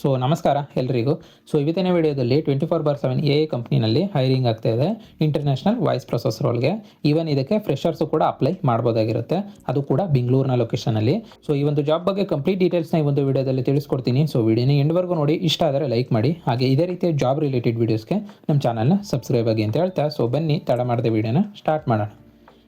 So ನಮಸ್ಕಾರ ಎಲ್ರಿಗೂ. So ಇವತ್ತಿನ ವಿಡಿಯೋದಲ್ಲಿ 24/7 AI ಕಂಪ್ನಿನಲ್ಲಿ ಹೈರಿಂಗ್ ಆಗ್ತಾ ಇದೆ ಇಂಟರ್ನ್ಯಾಷನಲ್ ವಾಯ್ಸ್ ಪ್ರೊಸೆಸ್ ರೋಲ್ಗೆ. ಈವನ್ ಇದಕ್ಕೆ ಫ್ರೆಷರ್ಸು ಕೂಡ ಅಪ್ಲೈ ಮಾಡ್ಬೋದಾಗಿರುತ್ತೆ, ಅದು ಕೂಡ ಬೆಂಗಳೂರಿನ ಲೊಕೇಶನಲ್ಲಿ. ಸೊ ಈ ಒಂದು ಜಾಬ್ ಬಗ್ಗೆ ಕಂಪ್ಲೀಟ್ ಡೀಟೇಲ್ಸ್ನ ಈ ಒಂದು ವಿಡಿಯೋದಲ್ಲಿ ತಿಳಿಸ್ಕೊಡ್ತೀನಿ. ಸೊ ವಿಡಿಯೋನ ಎಂಡ್ವರೆಗೂ ನೋಡಿ, ಇಷ್ಟ ಆದರೆ ಲೈಕ್ ಮಾಡಿ, ಹಾಗೆ ಇದೇ ರೀತಿಯ ಜಾಬ್ ರಿಲೇಟೆಡ್ ವೀಡಿಯೋಸ್ಗೆ ನಮ್ಮ ಚಾನಲ್ನ ಸಬ್ಸ್ಕ್ರೈಬ್ ಆಗಿ ಅಂತ ಹೇಳ್ತಾ, ಸೊ ಬನ್ನಿ ತಡ ಮಾಡದೆ ವಿಡಿಯೋನ ಸ್ಟಾರ್ಟ್ ಮಾಡೋಣ.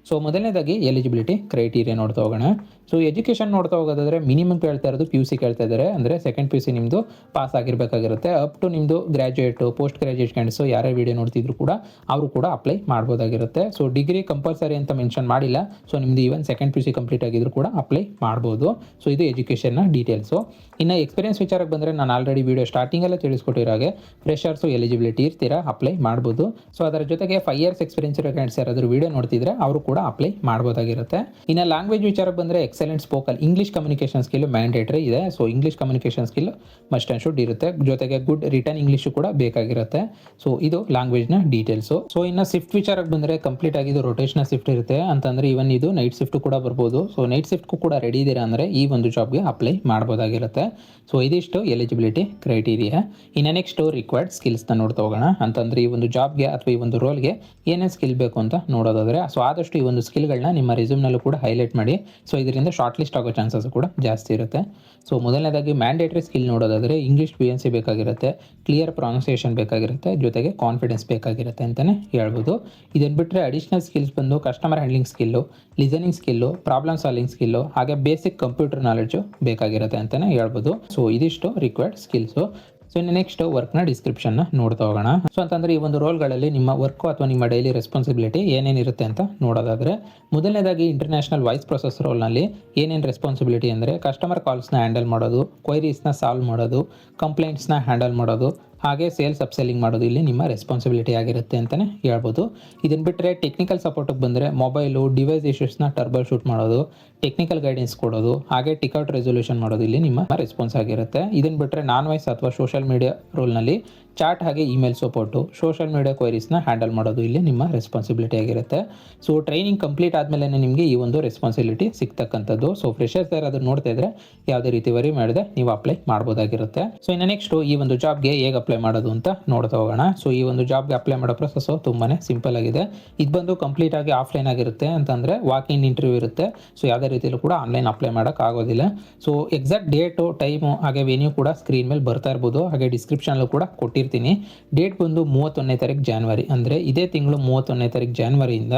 ಸೊ ಮೊದಲನೇದಾಗಿ ಎಲಿಜಿಬಿಲಿಟಿ ಕ್ರೈಟೀರಿಯಾ ನೋಡ್ತಾ ಹೋಗೋಣ. ಸೊ ಎಜುಕೇಷನ್ ನೋಡ್ತಾ ಹೋಗೋದಾದ್ರೆ ಮಿನಿಮಮ್ ಕೇಳ್ತಾ ಇರೋದು PUC ಕೇಳ್ತಾ ಇದ್ದಾರೆ, ಅಂದರೆ ಸೆಕೆಂಡ್ PUC ನಿಮ್ಮದು ಪಾಸ್ ಆಗಿರಬೇಕಾಗಿರುತ್ತೆ. ಅಪ್ ಟು ನಿಮ್ಮದು ಗ್ರ್ಯಾಜುಯೇಟು, ಪೋಸ್ಟ್ ಗ್ರ್ಯಾಜುಯೇಟ್ ಕ್ಯಾಂಡಿಡೇಟ್ಸು ಯಾರೇ ವಿಡಿಯೋ ನೋಡ್ತಿದ್ರು ಕೂಡ ಅವರು ಕೂಡ ಅಪ್ಲೈ ಮಾಡ್ಬೋದಾಗಿರುತ್ತೆ. ಸೊ ಡಿಗ್ರಿ ಕಂಪಲ್ಸರಿ ಅಂತ ಮೆನ್ಷನ್ ಮಾಡಿಲ್ಲ. ಸೊ ನಿಮ್ಮದು ಈವನ್ ಸೆಕೆಂಡ್ PUC ಕಂಪ್ಲೀಟ್ ಆಗಿದ್ರು ಕೂಡ ಅಪ್ಲೈ ಮಾಡ್ಬೋದು. ಸೊ ಇದು ಎಜುಕೇಷನ್ನ ಡೀಟೇಲ್ಸು. ಇನ್ನು ಎಕ್ಸ್ಪೀರಿಯನ್ಸ್ ವಿಚಾರಕ್ಕೆ ಬಂದರೆ ನಾನು ಆಲ್ರೆಡಿ ವಿಡಿಯೋ ಸ್ಟಾರ್ಟಿಂಗಲ್ಲೇ ತಿಳಿಸ್ಕೊಟ್ಟಿರೋ ಹಾಗೆ ಫ್ರೆಷರ್ಸು ಎಲಿಜಿಬಿಲಿಟಿ ಇರ್ತೀರಾ, ಅಪ್ಲೈ ಮಾಡ್ಬೋದು. ಸೊ ಅದರ ಜೊತೆಗೆ 5 years ಎಕ್ಸ್ಪೀರಿಯನ್ಸ್ ಇರೋ ಕ್ಯಾಂಡಿಡೇಟ್ಸ್ ಯಾರಾದರೂ ವಿಡಿಯೋ ನೋಡ್ತಿದ್ರೆ ಅವರು ಕೂಡ ಅಪ್ಲೈ ಮಾಡ್ಬೋದಾಗಿರುತ್ತೆ. ಇನ್ನು ಲ್ಯಾಂಗ್ವೇಜ್ ವಿಚಾರಕ್ಕೆ ಬಂದರೆ excellent spoken English communication skill mandatory ಇದೆ. So English communication skill must and should ಇರುತ್ತೆ, ಜೊತೆಗೆ ಗುಡ್ ರಿಟರ್ನ್ ಇಂಗ್ಲೀಷು ಕೂಡ ಬೇಕಾಗಿರುತ್ತೆ. ಸೊ ಇದು ಲ್ಯಾಂಗ್ವೇಜ್ನ ಡೀಟೇಲ್ಸು. ಸೊ ಇನ್ನು ಶಿಫ್ಟ್ ವಿಚಾರಕ್ಕೆ ಬಂದರೆ ಕಂಪ್ಲೀಟ್ ಆಗಿದ್ದು ರೊಟೇಷನಲ್ ಶಿಫ್ಟ್ ಇರುತ್ತೆ, ಅಂತಂದರೆ ಇವನ್ ಇದು ನೈಟ್ ಶಿಫ್ಟ್ ಕೂಡ ಬರ್ಬೋದು. ಸೊ ನೈಟ್ ಶಿಫ್ಟ್ಗೂ ಕೂಡ ರೆಡಿ ಇದ್ದೀರಾ ಅಂದರೆ ಈ ಒಂದು ಜಾಬ್ಗೆ ಅಪ್ಲೈ ಮಾಡ್ಬೋದಾಗಿರುತ್ತೆ. ಸೊ ಇದಿಷ್ಟು ಎಲಿಜಿಬಿಲಿಟಿ ಕ್ರೈಟೀರಿಯಾ. ಇನ್ನು ನೆಕ್ಸ್ಟು ರಿಕ್ವೈರ್ಡ್ ಸ್ಕಿಲ್ಸ್ನ ನೋಡ್ತಾ ಹೋಗೋಣ. ಅಂತಂದರೆ ಈ ಒಂದು ಜಾಬ್ಗೆ ಅಥವಾ ಈ ಒಂದು ರೋಲ್ಗೆ ಏನೇನು ಸ್ಕಿಲ್ ಬೇಕು ಅಂತ ನೋಡೋದಾದರೆ, ಸೊ ಆದಷ್ಟು ಈ ಒಂದು ಸ್ಕಿಲ್ಗಳನ್ನ ನಿಮ್ಮ ರೆಸ್ಯೂಮ್ನಲ್ಲೂ ಕೂಡ ಹೈಲೈಟ್ ಮಾಡಿ. ಸೊ ಇದರಿಂದ ಶಾರ್ಟ್ ಲಿಸ್ಟ್ ಆಗೋ ಚಾನ್ಸಸ್ ಕೂಡ ಜಾಸ್ತಿ ಇರುತ್ತೆ. ಸೊ ಮೊದಲನೇದಾಗಿ ಮ್ಯಾಂಡೇಟರಿ ಸ್ಕಿಲ್ ನೋಡೋದಾದರೆ ಇಂಗ್ಲೀಷ್ ಫ್ಲೂಯೆನ್ಸಿ ಬೇಕಾಗಿರುತ್ತೆ, ಕ್ಲಿಯರ್ ಪ್ರೊನೌನ್ಸಿಯೇಷನ್ ಬೇಕಾಗಿರುತ್ತೆ, ಜೊತೆಗೆ ಕಾನ್ಫಿಡೆನ್ಸ್ ಬೇಕಾಗಿರುತ್ತೆ ಅಂತಲೇ ಹೇಳ್ಬೋದು. ಇದನ್ನು ಬಿಟ್ಟರೆ ಅಡಿಷ್ನಲ್ ಸ್ಕಿಲ್ಸ್ ಬಂದು customer handling skill, listening skill, problem solving skill, ಹಾಗೆ ಬೇಸಿಕ್ ಕಂಪ್ಯೂಟರ್ ನಾಲೆಡ್ಜು ಬೇಕಾಗಿರುತ್ತೆ ಅಂತಲೇ ಹೇಳ್ಬೋದು. ಸೊ ಇದಿಷ್ಟು ರಿಕ್ವೈರ್ಡ್ ಸ್ಕಿಲ್ಸು. ಸೊ ಇನ್ನು ನೆಕ್ಸ್ಟ್ ವರ್ಕ್ನ ಡಿಸ್ಕ್ರಿಪ್ಷನ್ನ ನೋಡ್ತಾ ಹೋಗೋಣ. ಸೊ ಅಂತಂದರೆ ಈ ಒಂದು ರೋಲ್ಗಳಲ್ಲಿ ನಿಮ್ಮ ವರ್ಕು ಅಥವಾ ನಿಮ್ಮ ಡೈಲಿ ರೆಸ್ಪಾನ್ಸಿಬಿಲಿಟಿ ಏನೇನಿರುತ್ತೆ ಅಂತ ನೋಡೋದಾದರೆ, ಮೊದಲನೇದಾಗಿ ಇಂಟರ್ನ್ಯಾಷನಲ್ ವಾಯ್ಸ್ ಪ್ರೊಸೆಸ್ ರೋಲ್ನಲ್ಲಿ ಏನೇನು ರೆಸ್ಪಾನ್ಸಿಬಿಲಿಟಿ ಅಂದರೆ ಕಸ್ಟಮರ್ ಕಾಲ್ಸ್ನ ಹ್ಯಾಂಡಲ್ ಮಾಡೋದು, ಕ್ವೈರೀಸ್ನ ಸಾಲ್ವ್ ಮಾಡೋದು, ಕಂಪ್ಲೇಂಟ್ಸ್ನ ಹ್ಯಾಂಡಲ್ ಮಾಡೋದು, ಹಾಗೆ ಸೇಲ್ಸ್ ಅಪ್ಸೆಲ್ಲಿಂಗ್ ಮಾಡೋದು ಇಲ್ಲಿ ನಿಮ್ಮ ರೆಸ್ಪಾನ್ಸಿಬಿಲಿಟಿ ಆಗಿರುತ್ತೆ ಅಂತಲೇ ಹೇಳ್ಬೋದು. ಇದನ್ನು ಬಿಟ್ಟರೆ ಟೆಕ್ನಿಕಲ್ ಸಪೋರ್ಟಿಗೆ ಬಂದರೆ ಮೊಬೈಲು ಡಿವೈಸ್ ಇಶ್ಯೂಸ್ನ ಟರ್ಬಲ್ ಶೂಟ್ ಮಾಡೋದು, ಟೆಕ್ನಿಕಲ್ ಗೈಡೆನ್ಸ್ ಕೊಡೋದು, ಹಾಗೆ ಟಿಕೌಟ್ ರೆಸೊಲ್ಯೂಷನ್ ಮಾಡೋದು ಇಲ್ಲಿ ನಿಮ್ಮ ರೆಸ್ಪಾನ್ಸ್ ಆಗಿರುತ್ತೆ. ಇದನ್ನು ಬಿಟ್ಟರೆ ನಾನ್ ವಾಯ್ಸ್ ಅಥವಾ ಸೋಷಿಯಲ್ ಮೀಡಿಯಾ ರೋಲ್ನಲ್ಲಿ ಚಾಟ್ ಹಾಗೆ ಇಮೇಲ್ ಸಪೋರ್ಟು, ಸೋಷಿಯಲ್ ಮೀಡಿಯಾ ಕ್ವೈರೀಸ್ನ ಹ್ಯಾಂಡಲ್ ಮಾಡೋದು ಇಲ್ಲಿ ನಿಮ್ಮ ರೆಸ್ಪಾನ್ಸಿಬಿಲಿಟಿ ಆಗಿರುತ್ತೆ. ಸೊ ಟ್ರೈನಿಂಗ್ ಕಂಪ್ಲೀಟ್ ಆದಮೇಲೆ ನಿಮಗೆ ಈ ಒಂದು ರೆಸ್ಪಾನ್ಸಿಬಿಲಿಟಿ ಸಿಗ್ತಕ್ಕಂಥದ್ದು. ಸೊ ಫ್ರೆಷರ್ಸ್ ಯಾರಾದರೂ ನೋಡ್ತಾ ಇದ್ರೆ ಯಾವುದೇ ರೀತಿ ವರಿ ಮಾಡಿದೆ ನೀವು ಅಪ್ಲೈ ಮಾಡ್ಬೋದಾಗಿರುತ್ತೆ. ಸೊ ಇನ್ನು ನೆಕ್ಸ್ಟು ಈ ಒಂದು ಜಾಬ್ಗೆ ಹೇಗೆ ಅಪ್ಲೈ ಮಾಡೋದು ಅಂತ ನೋಡ್ತಾ ಹೋಗೋಣ. ಸೊ ಈ ಒಂದು ಜಾಬ್ಗೆ ಅಪ್ಲೈ ಮಾಡೋ ಪ್ರೊಸೆಸ್ಸು ತುಂಬಾ ಸಿಂಪಲ್ ಆಗಿದೆ. ಇದು ಬಂದು ಕಂಪ್ಲೀಟ್ ಆಗಿ ಆಫ್ಲೈನ್ ಆಗಿರುತ್ತೆ, ಅಂತಂದರೆ ವಾಕ್ ಇನ್ ಇಂಟರ್ವ್ಯೂ ಇರುತ್ತೆ. ಸೊ ಯಾವುದೇ ರೀತಿಯಲ್ಲೂ ಕೂಡ ಆನ್ಲೈನ್ ಅಪ್ಲೈ ಮಾಡೋಕ್ಕಾಗೋದಿಲ್ಲ. ಸೊ ಎಕ್ಸಾಕ್ಟ್ ಡೇಟು, ಟೈಮು, ಹಾಗೆ ವೆನ್ಯೂ ಕೂಡ ಸ್ಕ್ರೀನ್ ಮೇಲೆ ಬರ್ತಾ ಇರ್ಬೋದು, ಹಾಗೆ ಡಿಸ್ಕ್ರಿಪ್ಷನಲ್ಲೂ ಕೂಡ ಕೊಟ್ಟಿರ್ತೀನಿ. ಡೇಟ್ ಬಂದು 31ನೇ ತಾರೀಕು ಜಾನ್ವರಿ, ಅಂದರೆ ಇದೇ ತಿಂಗಳು 31ನೇ ತಾರೀಕು ಜಾನ್ವರಿಯಿಂದ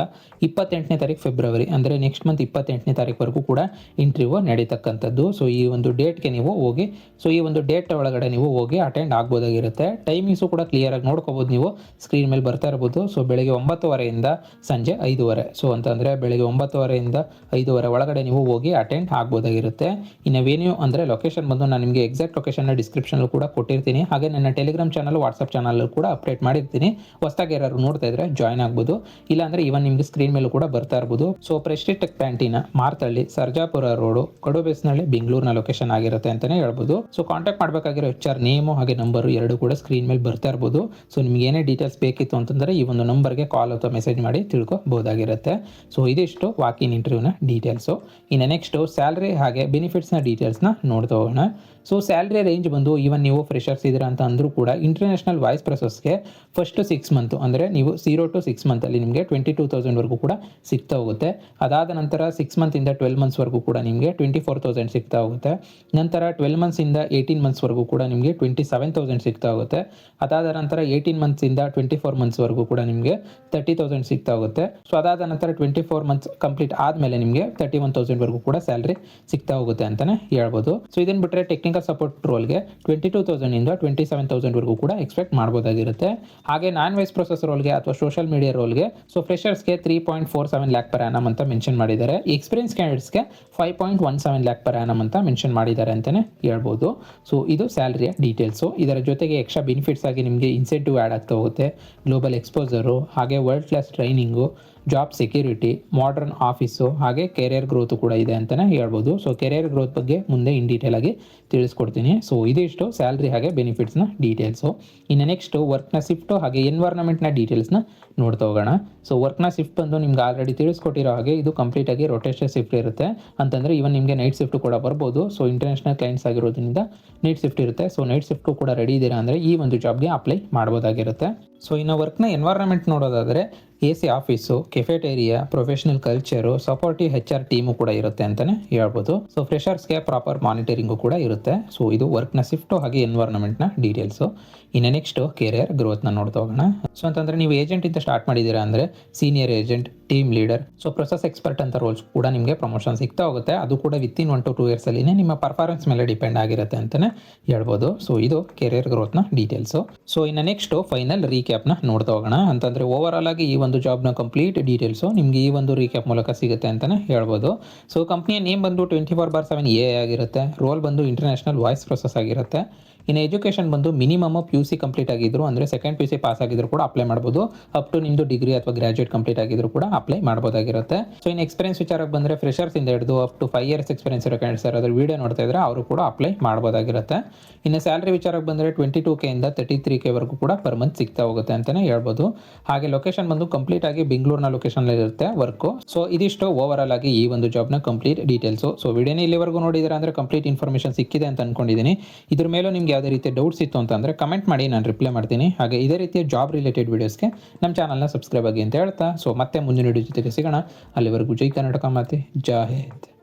28ನೇ ತಾರೀಕು ಫೆಬ್ರವರಿ, ಅಂದರೆ ನೆಕ್ಸ್ಟ್ ಮಂತ್ 28ನೇ ತಾರೀಕುವರೆಗೂ ಕೂಡ ಇಂಟರ್ವ್ಯೂ ನಡೀತಕ್ಕಂಥದ್ದು. ಸೊ ಈ ಒಂದು ಡೇಟ್ಗೆ ನೀವು ಹೋಗಿ, ಸೊ ಈ ಒಂದು ಡೇಟ್ ಒಳಗಡೆ ನೀವು ಹೋಗಿ ಅಟೆಂಡ್ ಆಗ್ಬೋದಾಗಿರುತ್ತೆ. ಟೈಮಿಂಗ್ಸು ಕೂಡ ಕ್ಲಿಯರಾಗಿ ನೋಡ್ಕೋಬೋದು, ನೀವು ಸ್ಕ್ರೀನ್ ಮೇಲೆ ಬರ್ತಾ ಇರ್ಬೋದು. ಸೊ ಬೆಳಗ್ಗೆ 9:30ಯಿಂದ ಸಂಜೆ 5:30. ಸೊ ಅಂತಂದರೆ ಬೆಳಗ್ಗೆ 9:30ಯಿಂದ 5:30 ಒಳಗಡೆ ನೀವು ಹೋಗಿ ಅಟೆಂಡ್ ಆಗ್ಬೋದಾಗಿರುತ್ತೆ. ಇನ್ನು ವೆನ್ಯೂ ಅಂದರೆ ಲೊಕೇಶನ್ ಬಂದು ನಾನು ನಿಮಗೆ ಎಕ್ಸಾಕ್ಟ್ ಲೊಕೇಶನ್ನ ಡಿಸ್ಕ್ರಿಪ್ಷನಲ್ಲೂ ಕೂಡ ಕೊಟ್ಟಿರ್ತೀನಿ, ಹಾಗೆ ನನ್ನ ಟೆಲಿಗ್ರಾಮ್ ಚಾನಲ್, ವಾಟ್ಸಪ್ ಚಾನಲ್ ಕೂಡ ಅಪ್ಡೇಟ್ ಮಾಡಿರ್ತೀನಿ. ಹೊಸದಾಗಿ ಯಾರು ನೋಡ್ತಾ ಇದ್ರೆ ಜಾಯ್ನ್ ಆಗ್ಬೋದು, ಇಲ್ಲಾಂದರೆ ಇವನ್ ನಿಮಗೆ ಸ್ಕ್ರೀನ್ ಮೇಲೂ ಕೂಡ ಬರ್ತಾ ಇರ್ಬೋದು. So Prestige Tech canteen, Marathahalli, Sarjapur road, Kadubeesanahalli, ಬೆಂಗಳೂರಿನ ಲೊಕೇಶನ್ ಆಗಿರುತ್ತೆ ಅಂತಲೇ ಹೇಳ್ಬೋದು. ಸೊ ಕಾಂಟ್ಯಾಕ್ಟ್ ಮಾಡಬೇಕಾಗಿರೋ HR ನೇಮು ಹಾಗೆ ನಂಬರು ಎರಡು ಕೂಡ ಸ್ಕ್ರೀನ್ ಮೇಲೆ ಬರ್ತಾ ಇರ್ಬೋದು. ಸೊ ನಿಮ್ಗೆ ಏನೇ ಡೀಟೇಲ್ಸ್ ಬೇಕಿತ್ತು ಅಂತಂದರೆ ಈ ಒಂದು ನಂಬರ್ಗೆ ಕಾಲ್ ಅಥವಾ ಮೆಸೇಜ್ ಮಾಡಿ ತಿಳ್ಕೊಬೋದಾಗಿರುತ್ತೆ. ಸೊ ಇದಿಷ್ಟು ವಾಕ್ ಇನ್ ಇಂಟರ್ವ್ಯೂನ ಡೀಟೇಲ್ಸು. ಇನ್ನು ನೆಕ್ಸ್ಟು ಸ್ಯಾಲ್ರಿ ಹಾಗೆ ಬೆನಿಫಿಟ್ಸ್ನ ಡೀಟೇಲ್ಸ್ನ ನೋಡ್ತಾ ಹೋಗೋಣ. ಸೊ ಸ್ಯಾಲ್ರಿ ರೇಂಜ್ ಬಂದು ಇವನ್ ನೀವು ಫ್ರೆಷರ್ಸ್ ಇದ್ದೀರಾ ಅಂತ ಅಂದರೂ ಕೂಡ ಇಂಟರ್ನ್ಯಾಷನಲ್ ವಾಯ್ಸ್ ಪ್ರೊಸೆಸ್ಗೆ ಫಸ್ಟ್ 6 ಮಂತು, ಅಂದರೆ ನೀವು 0 to 6 ಮಂತಲ್ಲಿ ನಿಮಗೆ 22,000ವರೆಗೂ ಕೂಡ ಸಿಗ್ತಾ ಹೋಗುತ್ತೆ. ಅದಾದ ನಂತರ 6 ಮಂತಿಂದ 12 ಮಂತ್ಸ್ವರೆಗೂ ಕೂಡ ನಿಮಗೆ 24,000 ಸಿಗ್ತಾ ಹೋಗುತ್ತೆ. ನಂತರ 12 ಮಂತ್ಸಿಂದ 18 ಮಂತ್ಸ್ವರೆಗೂ ಕೂಡ ನಿಮಗೆ 27,000 ಸಿಗ್ತಾ ಹೋಗುತ್ತೆ. ಅದಾದ ನಂತರ 18 ಮಂತ್ಸಿಂದ 24 ಮಂತ್ಸ್ವರೆಗೂ ಕೂಡ ನಿಮಗೆ 30,000 ಸಿಗ್ತಾ ಹೋಗುತ್ತೆ. ಸೊ ಅದಾದ ನಂತರ 24 ಮಂತ್ಸ್ ಕಂಪ್ಲೀಟ್ ಆದಮೇಲೆ ನಿಮಗೆ 31,000ವರೆಗೂ ಕೂಡ ಸ್ಯಾಲ್ರಿ ಸಿಗ್ತಾ ಹೋಗುತ್ತೆ ಅಂತಲೇ ಹೇಳ್ಬೋದು. ಸೊ ಇದನ್ನು ಬಿಟ್ಟರೆ ಟೆಕ್ನಿಕಲ್ ಸಪೋರ್ಟ್ ರೋಲ್ಗೆ 22,000ಇಂದ 27,000ವರೆಗೂ ಕೂಡ ಎಕ್ಸ್ಪೆಕ್ಟ್ ಮಾಡ್ಬೋದಾಗಿರುತ್ತೆ. ಹಾಗೆ ನಾನ್ ವಾಯ್ಸ್ ಪ್ರೊಸೆಸ್ ರೋಲ್ಗೆ ಅಥವಾ ಸೋಷಿಯಲ್ ಮೀಡಿಯಾ ರೋಲ್ಗೆ ಸೊ ಫ್ರೆಷರ್ಸ್ಗೆ 3.47 ಲ್ಯಾಕ್ ಪರ್ ಆ್ಯನಮ್ ಅಂತ ಮೆನ್ಷನ್ ಮಾಡಿದ್ದಾರೆ. ಎಕ್ಸ್ಪೀರಿಯನ್ಸ್ ಕ್ಯಾಂಡಿಡೇಟ್ಸ್ಗೆ 5.17 ಲ್ಯಾಕ್ ಪರ್ ಆ್ಯನಮ್ ಅಂತ ಮೆನ್ಷನ್ ಮಾಡಿದ್ದಾರೆ ಅಂತಲೇ ಹೇಳ್ಬೋದು. ಸೊ ಇದು ಸ್ಯಾಲ್ರಿಯ ಡೀಟೇಲ್ಸು. ಇದರ ಜೊತೆಗೆ ಎಕ್ಸ್ಟ್ರಾ ಬೆನಿಫಿಟ್ಸ್ ಆಗಿ ನಿಮಗೆ ಇನ್ಸೆಂಟಿವ್ ಆ್ಯಡ್ ಆಗ್ತಾ ಹೋಗುತ್ತೆ, ಗ್ಲೋಬಲ್ ಎಕ್ಸ್ಪೋಜರು, ಹಾಗೆ world class training, job security, modern office, ಹಾಗೆ ಕೆರಿಯರ್ ಗ್ರೋತ್ ಕೂಡ ಇದೆ ಅಂತಲೇ ಹೇಳ್ಬೋದು. ಸೊ ಕೆರಿಯರ್ ಗ್ರೋತ್ ಬಗ್ಗೆ ಮುಂದೆ ಇನ್ ಡೀಟೇಲ್ ಆಗಿ ತಿಳಿಸ್ಕೊಡ್ತೀನಿ. ಸೊ ಇದಿಷ್ಟು ಸ್ಯಾಲ್ರಿ ಹಾಗೆ ಬೆನಿಫಿಟ್ಸ್ನ ಡೀಟೇಲ್ಸು. ಇನ್ನು ನೆಕ್ಸ್ಟ್ ವರ್ಕ್ನ ಶಿಫ್ಟು ಹಾಗೆ ಎನ್ವೈರ್ಮೆಂಟ್ನ ಡೀಟೇಲ್ಸ್ನ ನೋಡ್ತಾ ಹೋಗೋಣ. ಸೊ ವರ್ಕ್ನ ಶಿಫ್ಟ್ ಬಂದು ನಿಮ್ಗೆ ಆಲ್ರೆಡಿ ತಿಳಿಸ್ಕೊಟ್ಟಿರೋ ಹಾಗೆ ಇದು ಕಂಪ್ಲೀಟಾಗಿ ರೊಟೇಷನ್ ಶಿಫ್ಟ್ ಇರುತ್ತೆ. ಅಂತಂದರೆ ಇವನ್ ನಿಮಗೆ ನೈಟ್ ಶಿಫ್ಟ್ ಕೂಡ ಬರ್ಬೋದು. ಸೊ ಇಂಟರ್ನ್ಯಾಷನಲ್ ಕ್ಲೈಂಟ್ಸ್ ಆಗಿರೋದ್ರಿಂದ ನೈಟ್ ಶಿಫ್ಟ್ ಇರುತ್ತೆ. ಸೊ ನೈಟ್ ಶಿಫ್ಟು ಕೂಡ ರೆಡಿ ಇದ್ದೀರಾ ಅಂದರೆ ಈ ಒಂದು ಜಾಬ್ಗೆ ಅಪ್ಲೈ ಮಾಡ್ಬೋದಾಗಿರುತ್ತೆ. ಸೊ ಇನ್ನು ವರ್ಕ್ನ ಎನ್ವೈರ್ಮೆಂಟ್ ನೋಡೋದಾದರೆ AC office, cafeteria, professional culture, supportive HR team ಕೂಡ ಇರುತ್ತೆ ಅಂತಲೇ ಹೇಳ್ಬೋದು. ಸೊ ಫ್ರೆಷರ್ಸ್ಗೆ ಪ್ರಾಪರ್ ಮಾನಿಟರಿಂಗು ಕೂಡ ಇರುತ್ತೆ. ಸೊ ಇದು ವರ್ಕ್ನ ಶಿಫ್ಟು ಹಾಗೆ ಎನ್ವೈರ್ಮೆಂಟ್ನ ಡೀಟೇಲ್ಸು. ಇನ್ನು ನೆಕ್ಸ್ಟು ಕೆರಿಯರ್ ಗ್ರೋತ್ನ ನೋಡ್ತಾ ಹೋಗೋಣ. ಸೊ ಅಂತಂದರೆ ನೀವು ಏಜೆಂಟಿಂದ ಸ್ಟಾರ್ಟ್ ಮಾಡಿದ್ದೀರಾ ಅಂದರೆ senior agent, team leader, so process expert ಅಂತ ರೋಲ್ಸ್ ಕೂಡ ನಿಮಗೆ ಪ್ರಮೋಷನ್ ಸಿಗ್ತಾ ಹೋಗುತ್ತೆ. ಅದು ಕೂಡ ವಿತಿನ್ 1 to 2 ಇಯರ್ಸಲ್ಲಿ ನಿಮ್ಮ ಪರ್ಫಾರ್ಮೆನ್ಸ್ ಮೇಲೆ ಡಿಪೆಂಡ್ ಆಗಿರುತ್ತೆ ಅಂತಲೇ ಹೇಳ್ಬೋದು. ಸೊ ಇದು ಕೆರಿಯರ್ ಗ್ರೋತ್ನ ಡೀಟೇಲ್ಸು. ಸೊ ಇನ್ನು ನೆಕ್ಸ್ಟು ಫೈನಲ್ ರೀಕ್ಯಾಪ್ನ ನೋಡ್ತಾ ಹೋಗೋಣ. ಅಂತಂದರೆ ಓವರಾಲ್ ಆಗಿ ಈ ಒಂದು ಜಾಬ್ನ ಕಂಪ್ಲೀಟ್ ಡೀಟೇಲ್ಸು ನಿಮಗೆ ಈ ಒಂದು ರೀಕ್ಯಾಪ್ ಮೂಲಕ ಸಿಗುತ್ತೆ ಅಂತಲೇ ಹೇಳ್ಬೋದು. ಸೊ ಕಂಪ್ನಿಯ ನೇಮ್ ಬಂದು 24/7 AI ಆಗಿರುತ್ತೆ. ರೋಲ್ ಬಂದು ಇಂಟರ್ನ್ಯಾಷನಲ್ ವಾಯ್ಸ್ ಪ್ರೊಸೆಸ್ ಆಗಿರುತ್ತೆ. ಇನ್ನು ಎಜುಕೇಷನ್ ಬಂದು ಮಿನಿಮಮ್ PUC ಕಂಪ್ಲೀಟ್ ಆಗಿದ್ರು ಅಂದರೆ ಸೆಕೆಂಡ್ PUC ಪಾಸ್ ಆಗಿದ್ರು ಕೂಡ ಅಪ್ಲೈ ಮಾಡ್ಬೋದು. ಅಪ್ ಟು ನಿಮ್ಮದು ಡಿಗ್ರಿ ಅಥವಾ ಗ್ರಾಜುಯೇಟ್ ಕಂಪ್ಲೀಟ್ ಆಗಿದ್ರು ಕೂಡ ಅಪ್ಲೈ ಮಾಡ್ಬೋದಾಗಿರುತ್ತೆ. ಸೊ ಇನ್ನು ಎಕ್ಸ್ಪೀರಿಯನ್ಸ್ ವಿಚಾರಕ್ಕೆ ಬಂದರೆ ಫ್ರೆಷರ್ಸ್ ಇಂದ ಹಿಡಿದು ಅಪ್ ಟು 5 years ಎಕ್ಸ್ಪೀರಿಯನ್ಸ್ ಇರೋ ಕ್ಯಾಂಡಿಡೇಟ್ಸ್ ಅದ್ರ ವೀಡಿಯೋ ನೋಡ್ತಾ ಇದ್ರೆ ಅವರು ಕೂಡ ಅಪ್ಲೈ ಮಾಡ್ಬೋದಾಗಿರುತ್ತೆ. ಇನ್ನು ಸ್ಯಾಲ್ರಿ ವಿಚಾರಕ್ಕೆ ಬಂದರೆ 22K ಇಂದ 33K ವರೆಗೂ ಕೂಡ ಪರ್ ಮಂತ್ ಸಿಗ್ತಾ ಹೋಗುತ್ತೆ ಅಂತಲೇ ಹೇಳ್ಬೋದು. ಹಾಗೆ ಲೊಕೇಶನ್ ಬಂದು ಕಂಪ್ಲೀಟ್ ಆಗಿ ಬೆಂಗಳೂರಿನ ಲೊಕೇಶನಲ್ಲಿ ಇರುತ್ತೆ ವರ್ಕು. ಸೊ ಇದಿಷ್ಟು ಓವರಾಲ್ ಆಗಿ ಈ ಒಂದು ಜಾಬ್ನ ಕಂಪ್ಲೀಟ್ ಡೀಟೇಲ್ಸು. ಸೊ ವಿಡಿಯೋನ ಇಲ್ಲಿವರೆಗೂ ನೋಡಿದ್ರೆ ಅಂದರೆ ಕಂಪ್ಲೀಟ್ ಇನ್ಫಾರ್ಮೇಷನ್ ಸಿಕ್ಕಿದೆ ಅಂತ ಅನ್ಕೊಂಡಿದ್ದೀನಿ. ಇದ್ರ ಮೇಲೂ ನಿಮ್ಗೆ ಯಾವುದೇ ರೀತಿಯ ಡೌಟ್ಸ್ ಇತ್ತು ಅಂತಂದರೆ ಕಮೆಂಟ್ ಮಾಡಿ, ನಾನು ರಿಪ್ಲೈ ಮಾಡ್ತೀನಿ. ಹಾಗೆ ಇದೇ ರೀತಿಯ ಜಾಬ್ ರಿಲೇಟೆಡ್ ವೀಡಿಯೋಸ್ಗೆ ನಮ್ಮ ಚಾನಲ್ನ ಸಬ್ಸ್ಕ್ರೈಬ್ ಆಗಿ ಅಂತ ಹೇಳ್ತಾ, ಸೊ ಮತ್ತೆ ಮುಂದಿನ ವಿಡಿಯೋ ಜೊತೆಗೆ ಸಿಗೋಣ. ಅಲ್ಲಿವರೆಗೂ ಜೈ ಕರ್ನಾಟಕ ಮಾತೆ, ಜೈ ಹಿಂದ್.